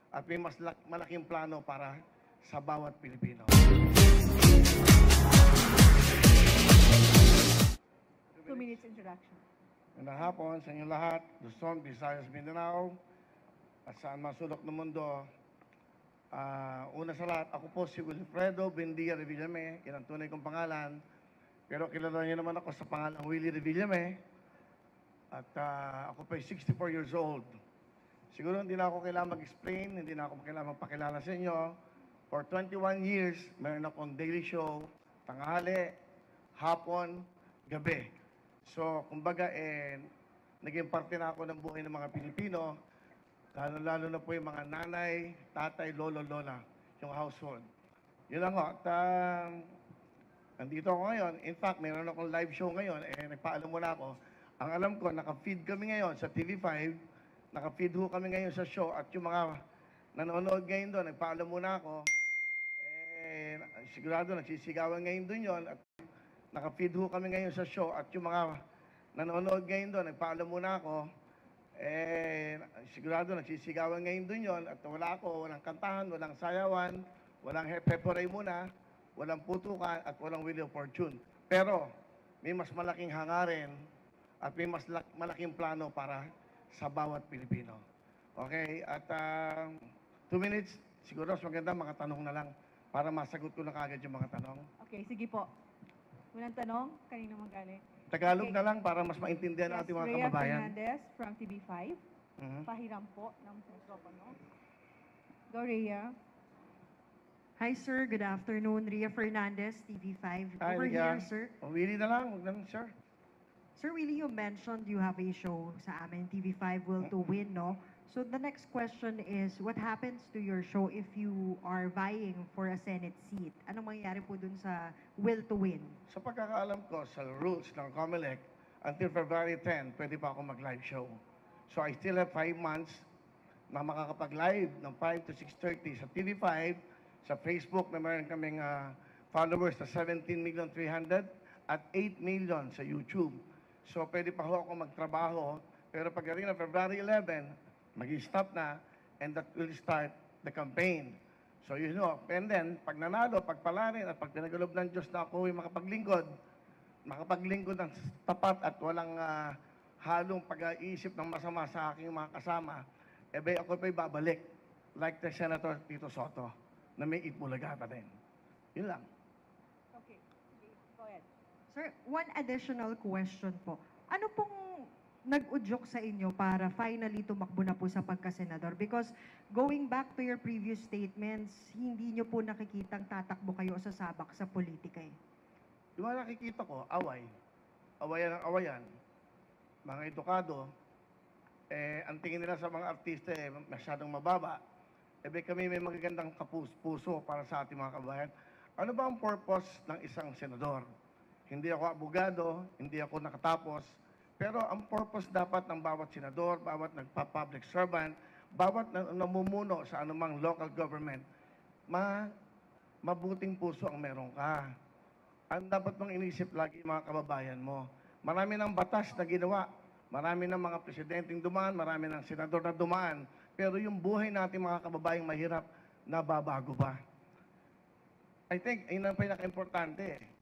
at may mas malaking plano para sa bawat Pilipino. 2 minutes introduction. Magandang hapon sa inyong lahat, Luzon, Visayas, Mindanao, at saan masulok ng mundo. Una sa lahat, ako po si Wilfredo Bendia Revillame, yan ang tunay kong pangalan. Pero kilala niyo naman ako sa pangalang Willie Revillame. At ako po ay 64 years old. Siguro hindi na ako kailangan mag-explain, hindi na ako kailangan magpakilala sa inyo. For 21 years, meron akong daily show, tanghali, hapon, gabi. So, kumbaga, naging parte na ako ng buhay ng mga Pilipino, lalo na po yung mga nanay, tatay, lolo, lola, yung household. Yun lang ho. At nandito ako ngayon. In fact, meron akong live show ngayon. Nagpaalam muna ako. Ang alam ko, naka-feed kami ngayon sa TV5. Naka-feed ho kami ngayon sa show. At yung mga nanonood ngayon doon, nagpaalam muna ako. Sigurado, nagsisigawan ngayon doon yon. At naka-feed ho kami ngayon sa show. At yung mga nanonood ngayon doon, nagpaalam muna ako. Sigurado, nagsisigawan ngayon doon yon. At wala ako, walang kantahan, walang sayawan, walang hepeporay muna, walang putukan, at walang Wheel of Fortune. Pero, may mas malaking hangarin at may mas malaking plano para sa bawat Pilipino. Okay? At 2 minutes, siguro mas maganda mga tanong na lang para masagot ko na kagad yung mga tanong. Okay, sige po. Unang tanong, kanino magaling? Tagalog na lang para mas maintindihan ang ating mga Rhea kababayan. Fernandez from TV5. Pahiram po ng mikropono. Go, Rhea. Hi, sir. Good afternoon. Rhea Fernandez, TV5. Hi, Over Rhea. here, sir. Willie na lang, huwag na lang, sir. Sir Willie, you mentioned you have a show sa amin, TV5 Will to Win, no? So the next question is, what happens to your show if you are vying for a Senate seat? Anong mangyayari po dun sa Will to Win? Sa pagkakaalam ko, sa rules ng COMELEC, until February 10, pwede pa ako mag-live show. So I still have 5 months na makakapag-live ng 5 to 6:30 sa TV5, sa Facebook na meron kaming followers na 17,300,000 at 8 million sa YouTube. So pwede pa ho ako magtrabaho, pero pagdating na February 11, mag-stop na, and that will start the campaign. So you know, and then, pag nanalo, pagpalarin, at pag pinagalob ng Diyos na ako yung makapaglingkod ng tapat at walang halong pag-iisip ng masama sa aking mga kasama, ako pa'y babalik, like the Senator Tito Soto, na may Itbulaga pa din. Yun lang. Okay, go ahead. Sir, one additional question po. Ano pong nag-udyok sa inyo para finally tumakbo na po sa pagkasenador? Because going back to your previous statements, hindi nyo po nakikitang tatakbo kayo sa sabak sa politika eh. Yung mga nakikita ko, away. Awayan ang awayan. Mga edukado, ang tingin nila sa mga artista masyadong mababa. Kami may magagandang puso para sa ating mga kabayan. Ano ba ang purpose ng isang senador? Hindi ako abogado, hindi ako nakatapos, pero ang purpose dapat ng bawat senador, bawat nagpa-public servant, bawat namumuno sa anumang local government, mabuting puso ang meron ka. Ang dapat mong inisip lagi mga kababayan mo. Marami ng batas na ginawa, marami ng mga presidenteng dumaan, marami ng senador na dumaan, pero yung buhay natin mga kababayang mahirap, nababago ba? I think, yun ang pinaka-importante.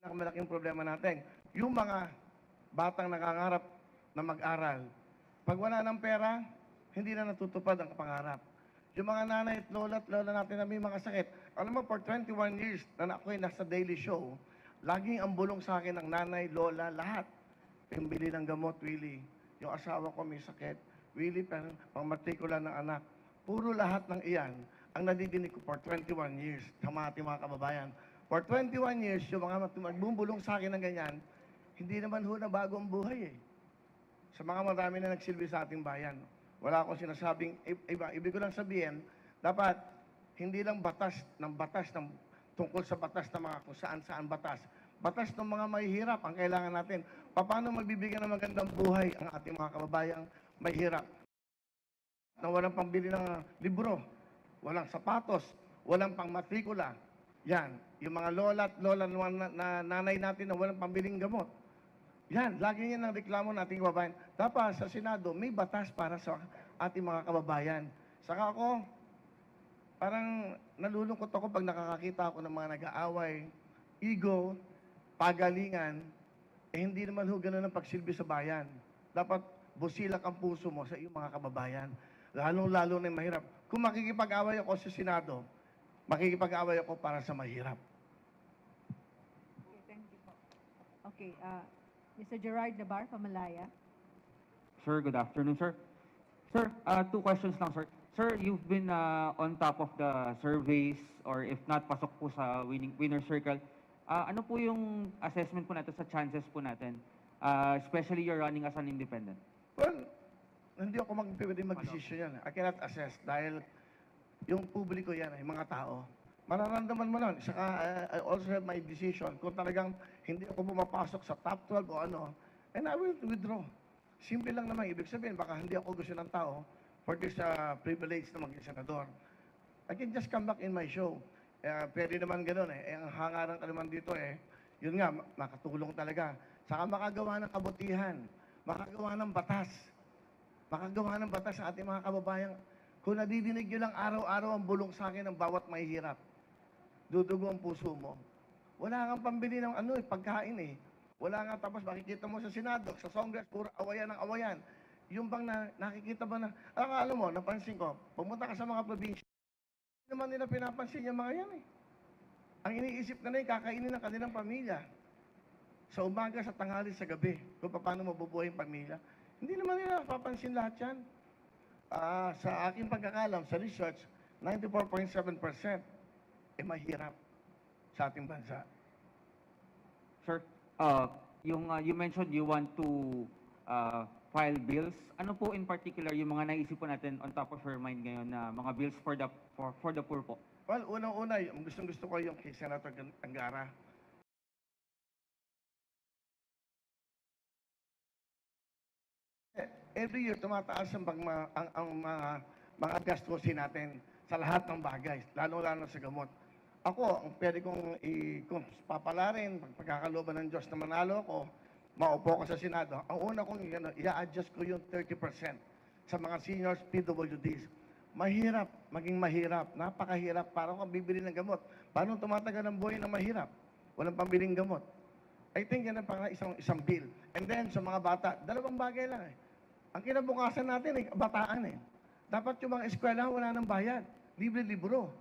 Malaking problema natin. Yung mga batang nangangarap na mag-aral, pag wala ng pera, hindi na natutupad ang pangarap. Yung mga nanay at lola natin na may mga sakit. Alam mo, for 21 years na ako ay nasa daily show, laging ang bulong sa akin ng nanay, lola, lahat. Yung bili ng gamot, Willie. Yung asawa ko may sakit. Willie, pang-matrikula ng anak. Puro lahat ng iyan ang nadidinig ko for 21 years sa mga kababayan. For 21 years, yung mga magbubulong sa akin ng ganyan, hindi naman ho na bago ang buhay eh. Sa mga marami na nagsilbi sa ating bayan. Wala akong sinasabing iba. Ibig ko lang sabihin, dapat hindi lang batas tungkol sa batas ng mga kung saan batas. Batas ng mga mahihirap ang kailangan natin. Paano magbibigyan ng magandang buhay ang ating mga kababayang mahihirap? Na walang pambili ng libro, walang sapatos, walang pangmatrikula. Yan, yung mga lola at lola na nanay natin na walang pambiling gamot. Yan, lagi yan ang reklamo nating kababayan. Dapat sa Senado, may batas para sa ating mga kababayan. Saka ako, parang nalulungkot ako pag nakakakita ako ng mga nag-aaway, ego, pagalingan, hindi naman ho ganun ang pagsilbi sa bayan. Dapat busilak ang puso mo sa iyong mga kababayan. Lalong-lalo na yung mahirap. Kung makikipag-away ako sa Senado, makikipag-away ako para sa mahirap. Okay, thank you po. Okay, Mr. Gerard Nabar from Malaya. Sir, good afternoon, sir. Sir, two questions lang, sir. Sir, you've been on top of the surveys or if not, pasok po sa winner circle. Ano po yung assessment po natin sa chances po natin? Especially you're running as an independent. Well, hindi ako pwede mag-desisyon yan. I cannot assess dahil yung publiko yan, yung mga tao. Mararamdaman mo nun. Saka, I also have my decision. Kung talagang hindi ako pumapasok sa top 12 o ano, and I will withdraw. Simple lang naman. Ibig sabihin, baka hindi ako gusto ng tao for this privilege na maging senador. I can just come back in my show. Pwede naman ganun eh. Ang hangaran ka naman dito eh, yun nga, makatulong talaga. Saka makagawa ng kabutihan, makagawa ng batas. Makagawa ng batas sa ating mga kababayan. Kung nadidinig nyo lang araw-araw ang bulong sa akin ng bawat mahihirap, dudugo ang puso mo. Wala kang pambili ng pagkain eh. Wala nga, tapos makikita mo sa Senado, sa Congress, puro awayan ng awayan. Yung bang nakikita ba na, alam mo, napansin ko, pumunta ka sa mga probinsya, hindi naman nila pinapansin yung mga yan eh. Ang iniisip na yung kakainin ng kanilang pamilya. Sa umaga, sa tanghali, sa gabi, kung paano mabubuhay yung pamilya. Hindi naman nila papansin lahat yan. Sa aking pagkakalam, sa research, 94.7% mahirap sa ating bansa. Sir, you mentioned you want to file bills. Ano po in particular yung mga naisip po natin on top of your mind ngayon na mga bills for the poor po? Well, unang-una, gusto ko yung kay Senator Angara. Every year, tumataas ang mga gastusin natin sa lahat ng bagay, lalo-lalo sa gamot. Ako, ang pwede kong kung papalarin, pagkakalooban ng Diyos na manalo ako, maupo ko sa Senado, ang una kong i-adjust ko yung 30% sa mga seniors PWDs. Mahirap, maging mahirap, napakahirap. Parang kung bibili ng gamot. Paano tumatagal ang buhay ng mahirap? Walang pambiling gamot. I think yan ang isang bill. And then, sa mga bata, dalawang bagay lang eh. Ang kinabukasan natin bataan eh. Dapat yung mga eskwela wala nang bayad. Libre-libro.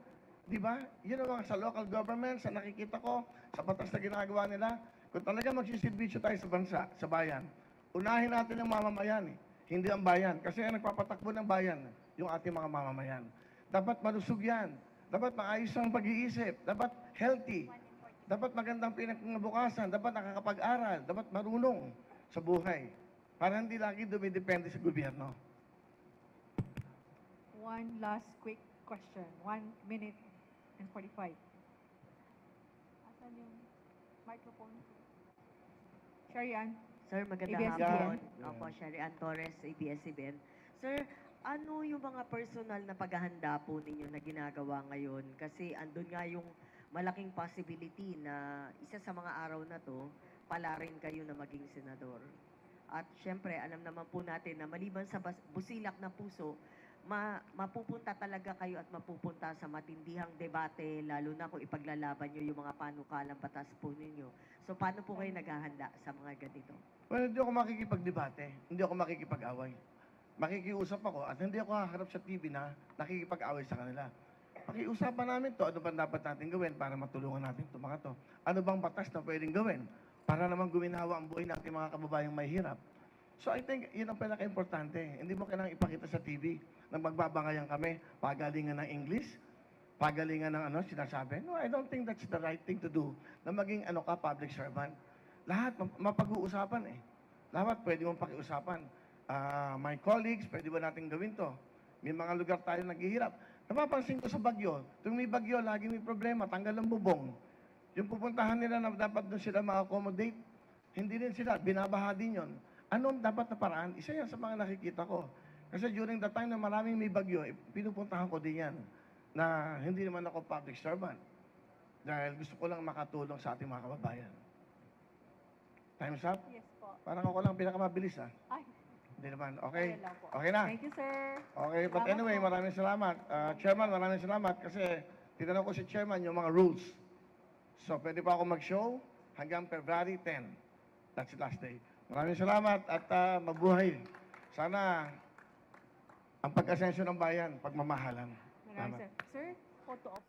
Di ba? Yun ang mga sa local government, sa nakikita ko, sa batas na ginagawa nila. Kung talaga magsisilbisyo tayo sa bansa, sa bayan, unahin natin ang mamamayan eh. Hindi ang bayan. Kasi ang nagpapatakbo ng bayan, yung ating mga mamamayan. Dapat malusog yan. Dapat maayos ang pag-iisip. Dapat healthy. Dapat magandang pinagbukasan. Dapat nakakapag-aral. Dapat marunong sa buhay. Para hindi lagi dumidepende sa gobyerno. One last quick question. 1 minute and 45. Asan yung microphone? Sherry Ann. Sir, magandang ABS-CBN. hapon. Opo, Sherry Ann Torres, ABS-CBN. Sir, ano yung mga personal na paghahanda po ninyo na ginagawa ngayon? Kasi andun nga yung malaking possibility na isa sa mga araw na to, pala rin kayo na maging senador. At syempre, alam naman po natin na maliban sa busilak na puso, mapupunta talaga kayo at mapupunta sa matindihang debate, lalo na kung ipaglalaban nyo yung mga panukalang batas po ninyo. So, paano po kayo naghahanda sa mga ganito? Well, hindi ako makikipagdebate. Hindi ako makikipag-away. Makikiusap ako at hindi ako haharap sa TV na nakikipag-away sa kanila. Pakiusapan namin to, ano bang dapat natin gawin para matulungan natin ito mga to? Ano bang batas na pwedeng gawin para naman guminawa ang buhay natin mga kababayang may hirap? So I think yun ang pinaka-importante. Hindi mo kailangang ipakita sa TV na magbabangayan kami, pagalingan ng English, pagalingan ng sinasabi. No, I don't think that's the right thing to do na maging public servant. Lahat mapag-uusapan eh. Lahat pwede mong pakiusapan. My colleagues, pwede ba natin gawin to? May mga lugar tayo naghihirap. Napapansin ko sa bagyo, tuwing may bagyo, lagi may problema, tanggal ang bubong. Yung pupuntahan nila na dapat doon sila ma-accommodate, hindi rin sila, binabaha din yun. Anong dapat na paraan? Isa yan sa mga nakikita ko. Kasi during the time na maraming may bagyo, pinupuntahan ko din yan na hindi naman ako public servant. Dahil gusto ko lang makatulong sa ating mga kababayan. Time's up? Yes po. Parang ako lang pinakamabilis Ay, Hindi naman. Okay. Okay lang po. Okay na. Thank you, sir. Okay, but Salamat anyway, po. maraming salamat. Chairman, maraming salamat kasi tinanong ko si Chairman yung mga rules. So, pwede pa ako mag-show hanggang February 10. That's the last day. Maraming salamat at mabuhay. Sana ang pag-asensyo ng bayan, pagmamahalan. Maraming, Salamat. sir. Sir, photo op.